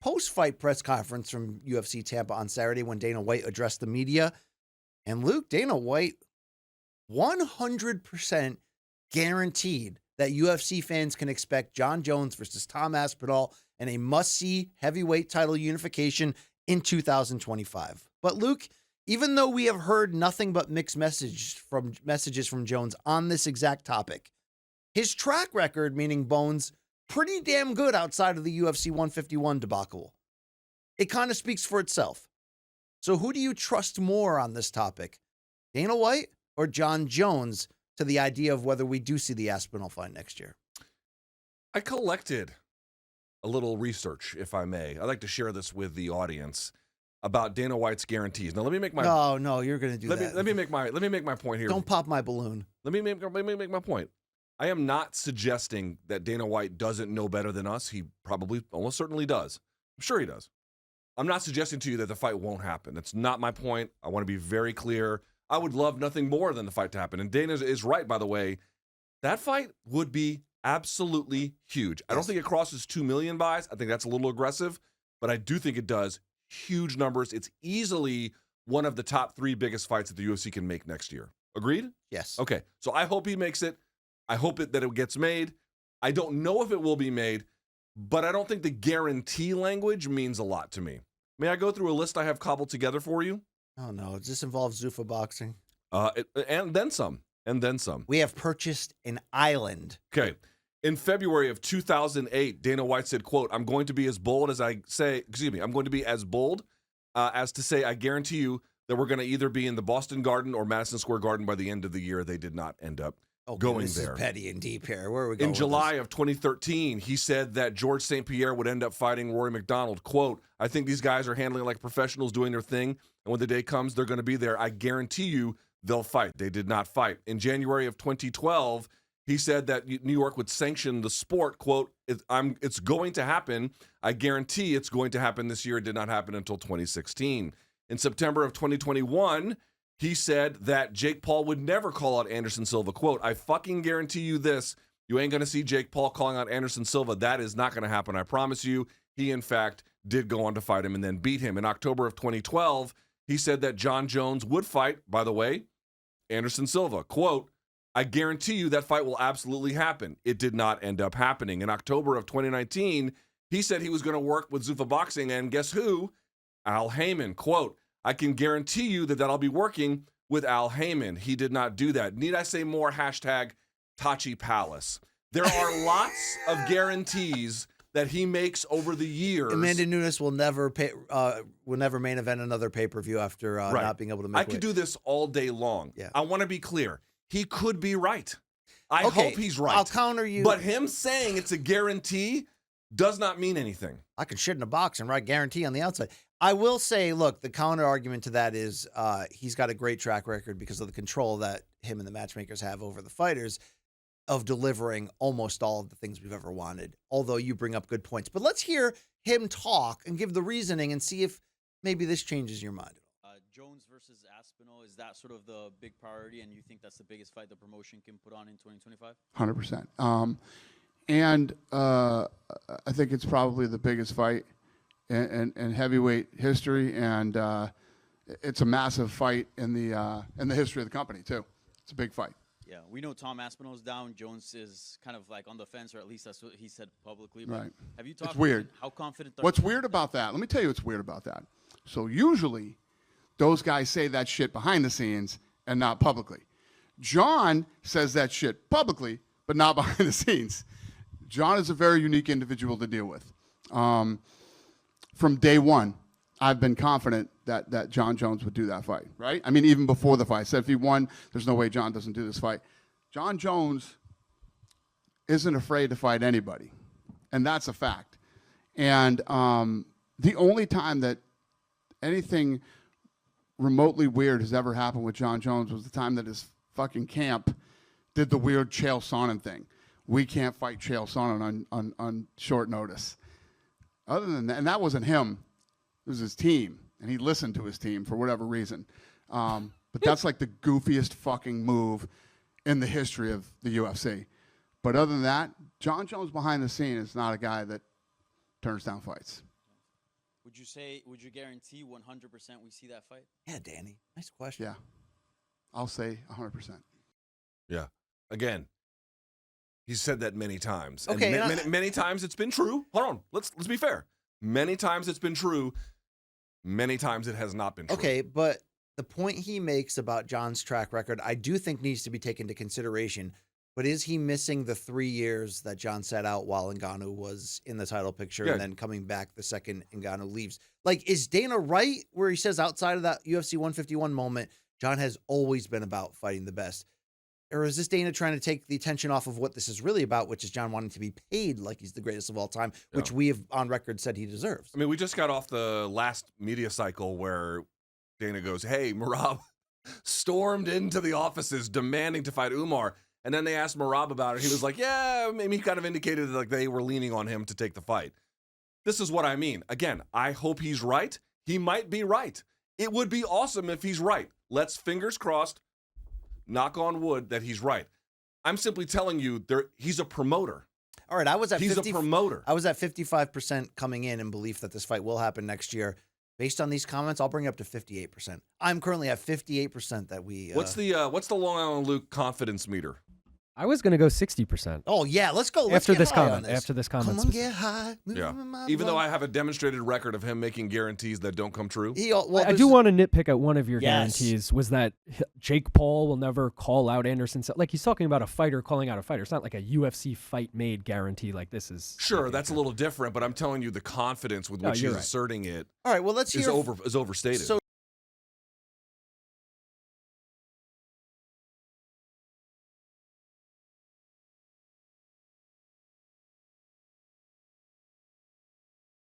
post-fight press conference from UFC Tampa on Saturday when Dana White addressed the media. And Luke, Dana White 100% guaranteed that UFC fans can expect Jon Jones versus Tom Aspinall in a must-see heavyweight title unification in 2025. But Luke, even though we have heard nothing but mixed messages from Jones on this exact topic, his track record, meaning Bones, pretty damn good outside of the UFC 151 debacle. It kind of speaks for itself. So who do you trust more on this topic? Dana White or Jon Jones to the idea of whether we do see the Aspinall fight next year? I collected a little research, if I may. I'd like to share this with the audience about Dana White's guarantees. Now, let me make my... No, you're going to do that. Let me make my point here. Don't pop my balloon. Let me make my point. I am not suggesting that Dana White doesn't know better than us. He probably, almost certainly does. I'm sure he does. I'm not suggesting to you that the fight won't happen. That's not my point. I want to be very clear. I would love nothing more than the fight to happen. And Dana is right, by the way. That fight would be absolutely huge. I don't think it crosses 2 million buys. I think that's a little aggressive, but I do think it does huge numbers. It's easily one of the top 3 biggest fights that the UFC can make next year. Agreed? Yes. Okay. So I hope he makes it. I hope that it gets made. I don't know if it will be made, but I don't think the guarantee language means a lot to me. May I go through a list I have cobbled together for you? Oh, no. Does this involve Zuffa boxing? And then some. And then some. We have purchased an island. Okay. In February of 2008, Dana White said, quote, I'm going to be as bold as I'm going to be as bold as to say, I guarantee you that we're going to either be in the Boston Garden or Madison Square Garden by the end of the year. They did not end up going this there. Is petty and deep here. Where are we going? In July of 2013, he said that George St. Pierre would end up fighting Rory McDonald. Quote, I think these guys are handling like professionals doing their thing. And when the day comes, they're going to be there. I guarantee you they'll fight. They did not fight. In January of 2012, he said that New York would sanction the sport. Quote, it's going to happen. I guarantee it's going to happen this year. It did not happen until 2016. In September of 2021, he said that Jake Paul would never call out Anderson Silva. Quote, I fucking guarantee you this. You ain't going to see Jake Paul calling out Anderson Silva. That is not going to happen. I promise you. He, in fact, did go on to fight him and then beat him. In October of 2012, he said that Jon Jones would fight, by the way, Anderson Silva. Quote, I guarantee you that fight will absolutely happen. It did not end up happening. In October of 2019, he said he was going to work with Zuffa Boxing, and guess who? Al Heyman. Quote, I can guarantee you that I'll be working with Al Heyman. He did not do that. Need I say more? Hashtag Tachi Palace. There are lots of guarantees that he makes over the years. Amanda Nunes will never main event another pay-per-view after not being able to make I could do this all day long. Yeah. I want to be clear. He could be right. I hope he's right. I'll counter you. But him saying it's a guarantee does not mean anything. I can shit in a box and write guarantee on the outside. I will say, look, the counter argument to that is he's got a great track record because of the control that him and the matchmakers have over the fighters of delivering almost all of the things we've ever wanted, although you bring up good points. But let's hear him talk and give the reasoning and see if maybe this changes your mind. Jones versus Aspinall, is that sort of the big priority, and you think that's the biggest fight the promotion can put on in 2025? 100%. And I think it's probably the biggest fight in heavyweight history, and it's a massive fight in the history of the company too. It's a big fight. Yeah, we know Tom Aspinall's down. Jones is kind of like on the fence, or at least that's what he said publicly. But right. Have you talked? It's weird. How confident? What's weird about that? Let me tell you what's weird about that. So usually, those guys say that shit behind the scenes and not publicly. Jon says that shit publicly, but not behind the scenes. Jon is a very unique individual to deal with. From day one, I've been confident that Jon Jones would do that fight, right? I mean, even before the fight. I said if he won, there's no way Jon doesn't do this fight. Jon Jones isn't afraid to fight anybody, and that's a fact. And the only time that anything remotely weird has ever happened with Jon Jones was the time that his fucking camp did the weird Chael Sonnen thing. We can't fight Chael Sonnen on short notice. Other than that, and that wasn't him, it was his team, and he listened to his team for whatever reason. But that's like the goofiest fucking move in the history of the UFC. But other than that, Jon Jones behind the scene is not a guy that turns down fights. Would you guarantee 100% we see that fight? Yeah, Danny. Nice question. Yeah. I'll say 100%. Yeah. Again, he's said that many times. Okay, And many times it's been true. Hold on. Let's be fair. Many times it's been true. Many times it has not been true. Okay, but the point he makes about Jon's track record, I do think needs to be taken into consideration. But is he missing the 3 years that Jon sat out while Ngannou was in the title picture and then coming back the second Ngannou leaves? Like, is Dana right where he says outside of that UFC 151 moment, Jon has always been about fighting the best? Or is this Dana trying to take the attention off of what this is really about, which is Jon wanting to be paid like he's the greatest of all time, which we have on record said he deserves? I mean, we just got off the last media cycle where Dana goes, hey, Merab stormed into the offices demanding to fight Umar. And then they asked Merab about it. He was like, yeah, maybe he kind of indicated that like they were leaning on him to take the fight. This is what I mean. Again, I hope he's right. He might be right. It would be awesome if he's right. Let's fingers crossed, knock on wood, that he's right. I'm simply telling you, he's a promoter. All right, He's a promoter. I was at 55% coming in belief that this fight will happen next year. Based on these comments, I'll bring it up to 58%. I'm currently at 58% that we. What's the Long Island Luke confidence meter? I was going to go 60%. Oh yeah, let's go. Let's After get this high on comment. this. After this comment. Come on, get high. Yeah. Even though I have a demonstrated record of him making guarantees that don't come true. I do want to nitpick at one of your Yes. guarantees was that Jake Paul will never call out Anderson. Like he's talking about a fighter calling out a fighter. It's not like a UFC fight made guarantee like this is. Sure, that's a little different, but I'm telling you the confidence with which he's you're right. asserting it All right, well let's is hear overstated. So